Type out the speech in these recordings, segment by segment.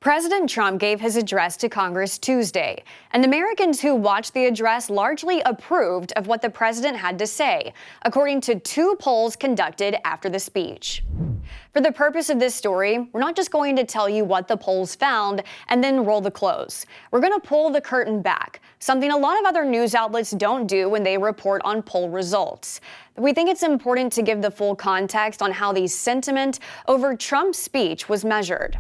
President Trump gave his address to Congress Tuesday, and Americans who watched the address largely approved of what the president had to say, according to two polls conducted after the speech. For the purpose of this story, we're not just going to tell you what the polls found and then roll the close. We're going to pull the curtain back, something a lot of other news outlets don't do when they report on poll results. We think it's important to give the full context on how the sentiment over Trump's speech was measured.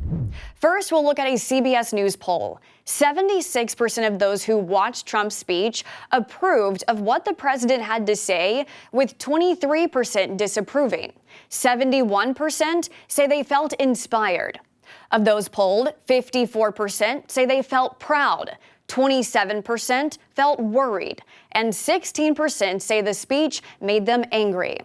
First, we'll look at a CBS News poll. 76% of those who watched Trump's speech approved of what the president had to say, with 23% disapproving. 71% say they felt inspired. Of those polled, 54% say they felt proud. 27% felt worried, and 16% say the speech made them angry.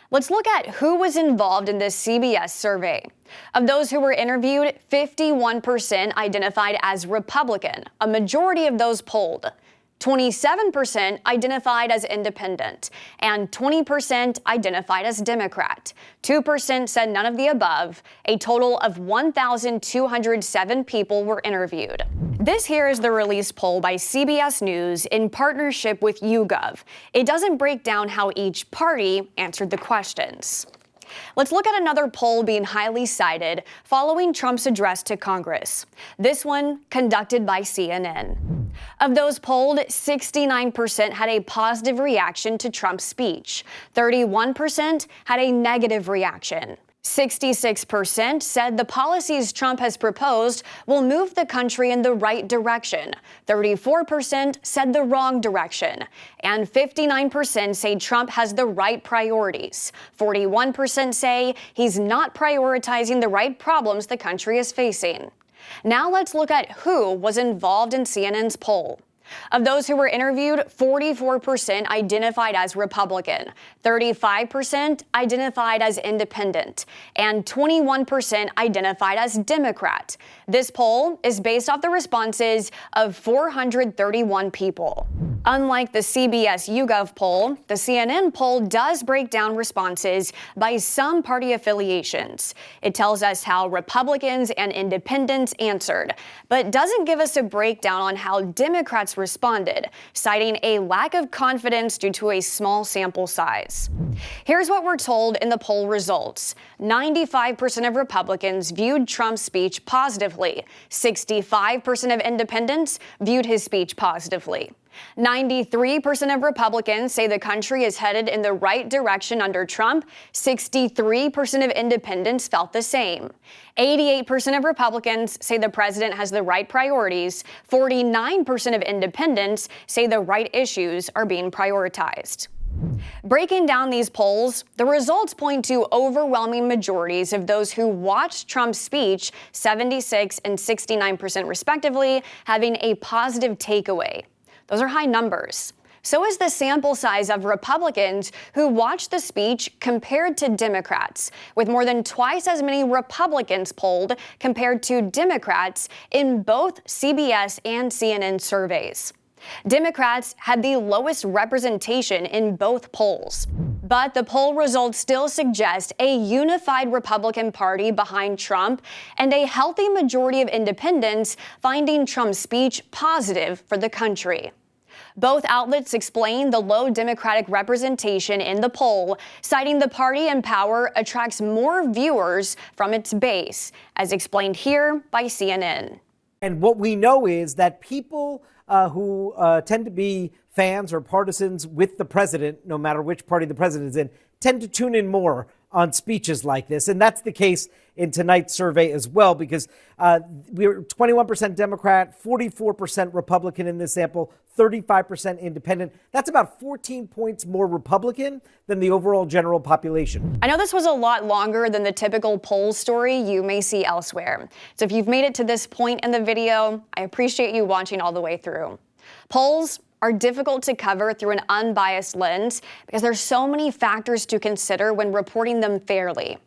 Let's look at who was involved in this CBS survey. Of those who were interviewed, 51% identified as Republican, a majority of those polled. 27% identified as independent, and 20% identified as Democrat. 2% said none of the above. A total of 1,207 people were interviewed. This here is the release poll by CBS News in partnership with YouGov. It doesn't break down how each party answered the questions. Let's look at another poll being highly cited following Trump's address to Congress. This one conducted by CNN. Of those polled, 69% had a positive reaction to Trump's speech. 31% had a negative reaction. 66% said the policies Trump has proposed will move the country in the right direction. 34% said the wrong direction. And 59% say Trump has the right priorities. 41% say he's not prioritizing the right problems the country is facing. Now let's look at who was involved in CNN's poll. Of those who were interviewed, 44% identified as Republican, 35% identified as independent, and 21% identified as Democrat. This poll is based off the responses of 431 people. Unlike the CBS YouGov poll, the CNN poll does break down responses by some party affiliations. It tells us how Republicans and independents answered, but doesn't give us a breakdown on how Democrats responded, citing a lack of confidence due to a small sample size. Here's what we're told in the poll results. 95% of Republicans viewed Trump's speech positively. 65% of independents viewed his speech positively. 93% of Republicans say the country is headed in the right direction under Trump. 63% of independents felt the same. 88% of Republicans say the president has the right priorities. 49% of independents say the right issues are being prioritized. Breaking down these polls, the results point to overwhelming majorities of those who watched Trump's speech, 76 and 69% respectively, having a positive takeaway. Those are high numbers. So is the sample size of Republicans who watched the speech compared to Democrats, with more than twice as many Republicans polled compared to Democrats in both CBS and CNN surveys. Democrats had the lowest representation in both polls. But the poll results still suggest a unified Republican Party behind Trump and a healthy majority of independents finding Trump's speech positive for the country. Both outlets explain the low Democratic representation in the poll, citing the party in power attracts more viewers from its base, as explained here by CNN. And what we know is that people who tend to be fans or partisans with the president, no matter which party the president is in, tend to tune in more on speeches like this. And that's the case in tonight's survey as well, because we were 21% Democrat, 44% Republican in this sample, 35% independent. That's about 14 points more Republican than the overall general population. I know this was a lot longer than the typical poll story you may see elsewhere. So if you've made it to this point in the video, I appreciate you watching all the way through. Polls are difficult to cover through an unbiased lens because there's so many factors to consider when reporting them fairly.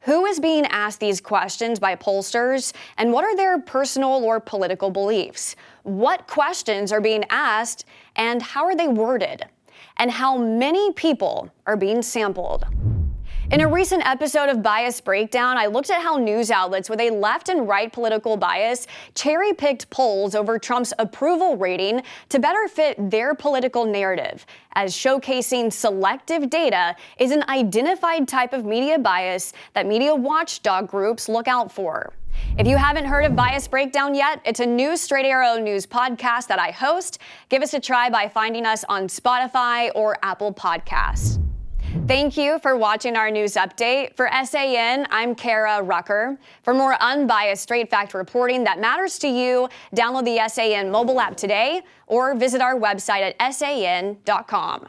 Who is being asked these questions by pollsters, and what are their personal or political beliefs? What questions are being asked, and how are they worded? And how many people are being sampled? In a recent episode of Bias Breakdown, I looked at how news outlets with a left and right political bias cherry-picked polls over Trump's approval rating to better fit their political narrative, as showcasing selective data is an identified type of media bias that media watchdog groups look out for. If you haven't heard of Bias Breakdown yet, it's a new Straight Arrow News podcast that I host. Give us a try by finding us on Spotify or Apple Podcasts. Thank you for watching our news update. For SAN, I'm Kara Rucker. For more unbiased, straight fact reporting that matters to you, download the SAN mobile app today or visit our website at san.com.